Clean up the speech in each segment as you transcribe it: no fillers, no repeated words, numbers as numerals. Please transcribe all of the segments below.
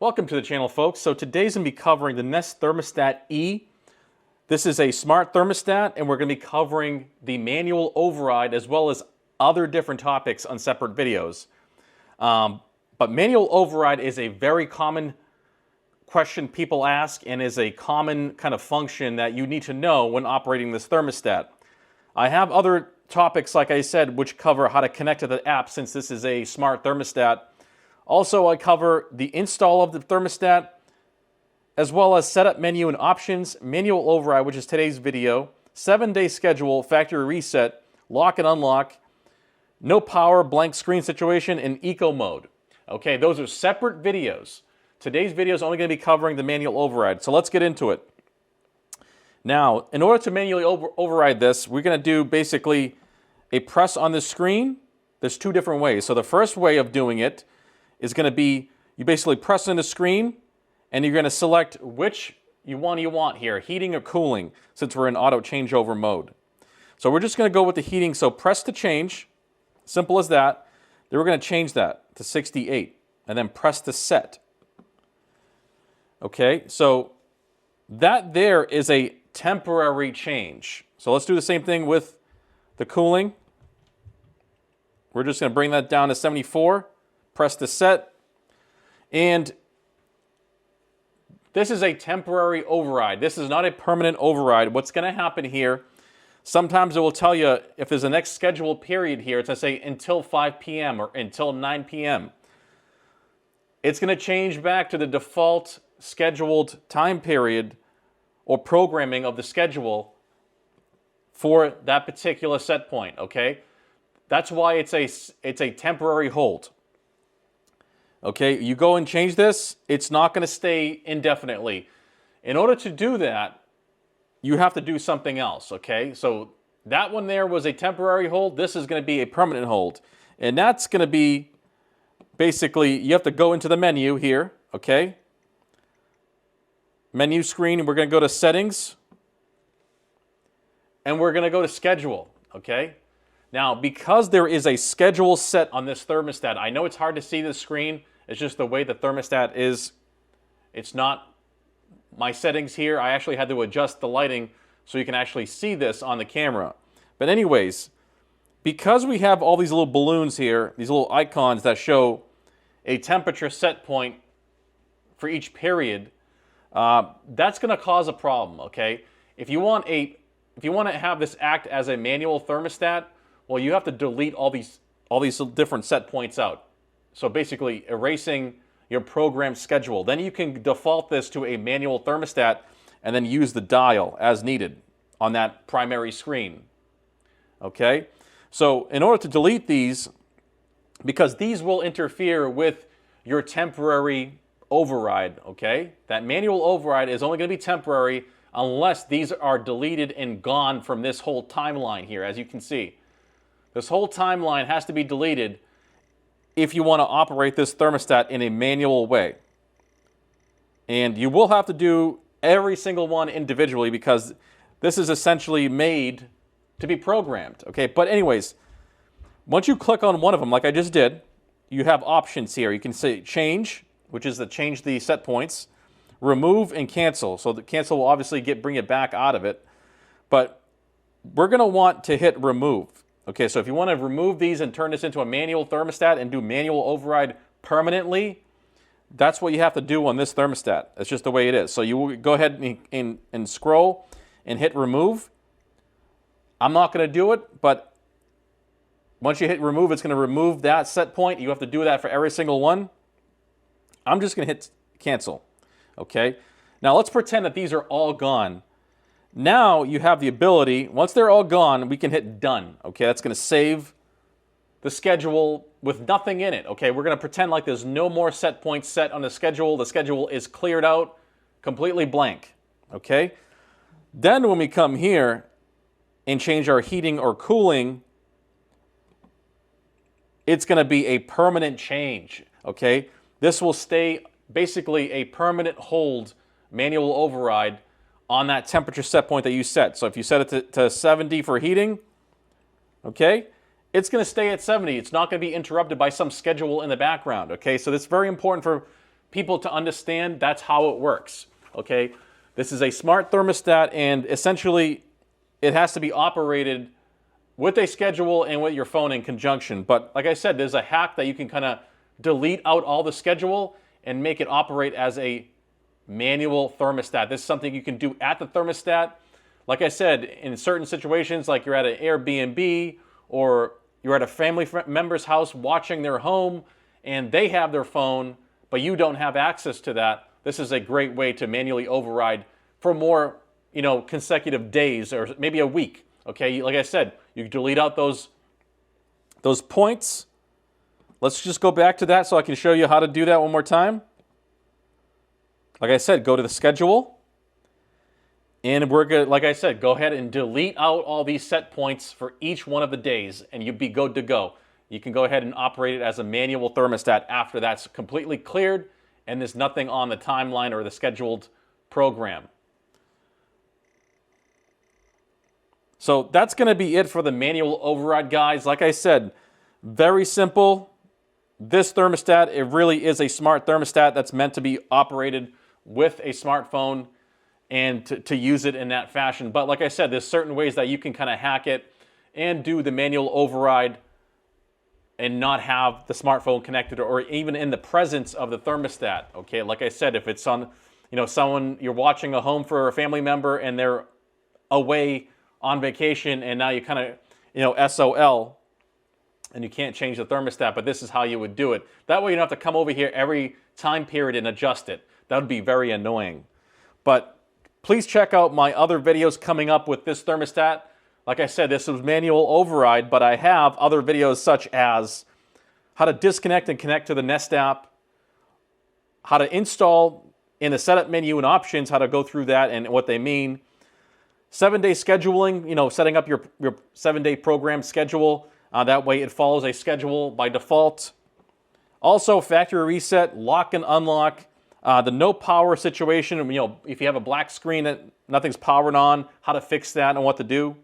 Welcome to the channel, folks. So today's going to be covering the Nest Thermostat E. This is a smart thermostat, and we're going to be covering the manual override as well as other different topics on separate videos. But manual override is a very common question people ask and is a common kind of function that you need to know when operating this thermostat. I have other topics, like I said, which cover how to connect to the app since this is a smart thermostat. Also, I cover the install of the thermostat, as well as setup menu and options, manual override, which is today's video, 7-day schedule, factory reset, lock and unlock, no power, blank screen situation, and eco mode. Okay, those are separate videos. Today's video is only going to be covering the manual override, so let's get into it. Now, in order to manually override this, we're going to do basically a press on the screen. There's two different ways. So the first way of doing it is going to be you basically press on the screen and you're going to select which you want here, heating or cooling, since we're in auto changeover mode. So we're just going to go with the heating. So press to change, simple as that. Then we're going to change that to 68 and then press to set. Okay, so that there is a temporary change. So let's do the same thing with the cooling. We're just going to bring that down to 74, press to set, and this is a temporary override. This is not a permanent override. What's going to happen here, sometimes it will tell you if there's a next scheduled period here, it's going to say until 5 p.m. or until 9 p.m. It's going to change back to the default scheduled time period or programming of the schedule for that particular set point, okay? That's why it's a temporary hold. Okay, you go and change this, it's not going to stay indefinitely. In order to do that, you have to do something else, okay? So that one there was a temporary hold. This is going to be a permanent hold. And that's going to be basically, you have to go into the menu here, okay? Menu screen, and we're going to go to settings. And we're going to go to schedule, okay? Now, because there is a schedule set on this thermostat, I know it's hard to see the screen. It's just the way the thermostat is. It's not my settings here. I actually had to adjust the lighting so you can actually see this on the camera. But anyways, because we have all these little balloons here, these little icons that show a temperature set point for each period, that's going to cause a problem, okay? If you want to have this act as a manual thermostat, well, you have to delete all these different set points out. So basically erasing your program schedule. Then you can default this to a manual thermostat and then use the dial as needed on that primary screen. Okay? So in order to delete these, because these will interfere with your temporary override, okay? That manual override is only going to be temporary unless these are deleted and gone from this whole timeline here, as you can see. This whole timeline has to be deleted if you want to operate this thermostat in a manual way. And you will have to do every single one individually because this is essentially made to be programmed, okay? But anyways, once you click on one of them, like I just did, you have options here. You can say change, which is to change the set points, remove and cancel. So the cancel will obviously bring it back out of it. But we're going to want to hit remove. Okay, so if you want to remove these and turn this into a manual thermostat and do manual override permanently, that's what you have to do on this thermostat. That's just the way it is. So you will go ahead and scroll and hit remove. I'm not going to do it, but once you hit remove, it's going to remove that set point. You have to do that for every single one. I'm just going to hit cancel. Okay, now let's pretend that these are all gone. Now you have the ability, once they're all gone, we can hit done. Okay, that's going to save the schedule with nothing in it. Okay, we're going to pretend like there's no more set points set on the schedule. The schedule is cleared out, completely blank. Okay, then when we come here and change our heating or cooling, it's going to be a permanent change. Okay, this will stay basically a permanent hold manual override on that temperature set point that you set. So if you set it to 70 for heating, okay, it's going to stay at 70. It's not going to be interrupted by some schedule in the background, okay? So that's very important for people to understand that's how it works, okay? This is a smart thermostat, and essentially it has to be operated with a schedule and with your phone in conjunction. But like I said, there's a hack that you can kind of delete out all the schedule and make it operate as a manual thermostat. This is something you can do at the thermostat. Like I said, in certain situations, like you're at an Airbnb or you're at a family member's house watching their home and they have their phone, but you don't have access to that, this is a great way to manually override for more, consecutive days or maybe a week. Okay, like I said, you can delete out those points. Let's just go back to that so I can show you how to do that one more time. Like I said, go to the schedule. And we're going to, like I said, go ahead and delete out all these set points for each one of the days, and you'd be good to go. You can go ahead and operate it as a manual thermostat after that's completely cleared and there's nothing on the timeline or the scheduled program. So that's going to be it for the manual override, guys. Like I said, very simple. This thermostat, it really is a smart thermostat that's meant to be operated with a smartphone and to use it in that fashion. But like I said, there's certain ways that you can kind of hack it and do the manual override and not have the smartphone connected or even in the presence of the thermostat. Okay, like I said, if it's on, someone, you're watching a home for a family member and they're away on vacation and now you kind of, SOL, and you can't change the thermostat, but this is how you would do it. That way you don't have to come over here every time period and adjust it. That would be very annoying. But please check out my other videos coming up with this thermostat. Like I said, this is manual override, but I have other videos such as how to disconnect and connect to the Nest app, how to install in the setup menu and options, how to go through that and what they mean. 7-day scheduling, setting up your 7-day program schedule. That way it follows a schedule by default. Also, factory reset, lock and unlock, the no power situation, if you have a black screen that nothing's powered on, how to fix that and what to do,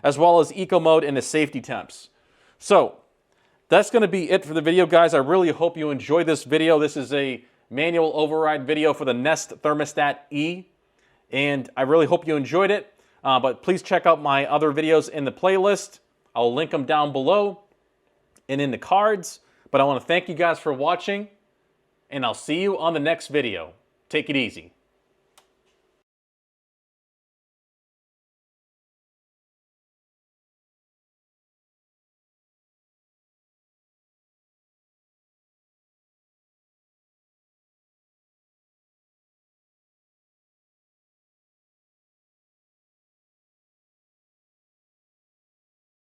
as well as eco mode and the safety temps. So that's going to be it for the video, guys. I really hope you enjoyed this video. This is a manual override video for the Nest Thermostat E, and I really hope you enjoyed it. But please check out my other videos in the playlist. I'll link them down below and in the cards. But I want to thank you guys for watching, and I'll see you on the next video. Take it easy.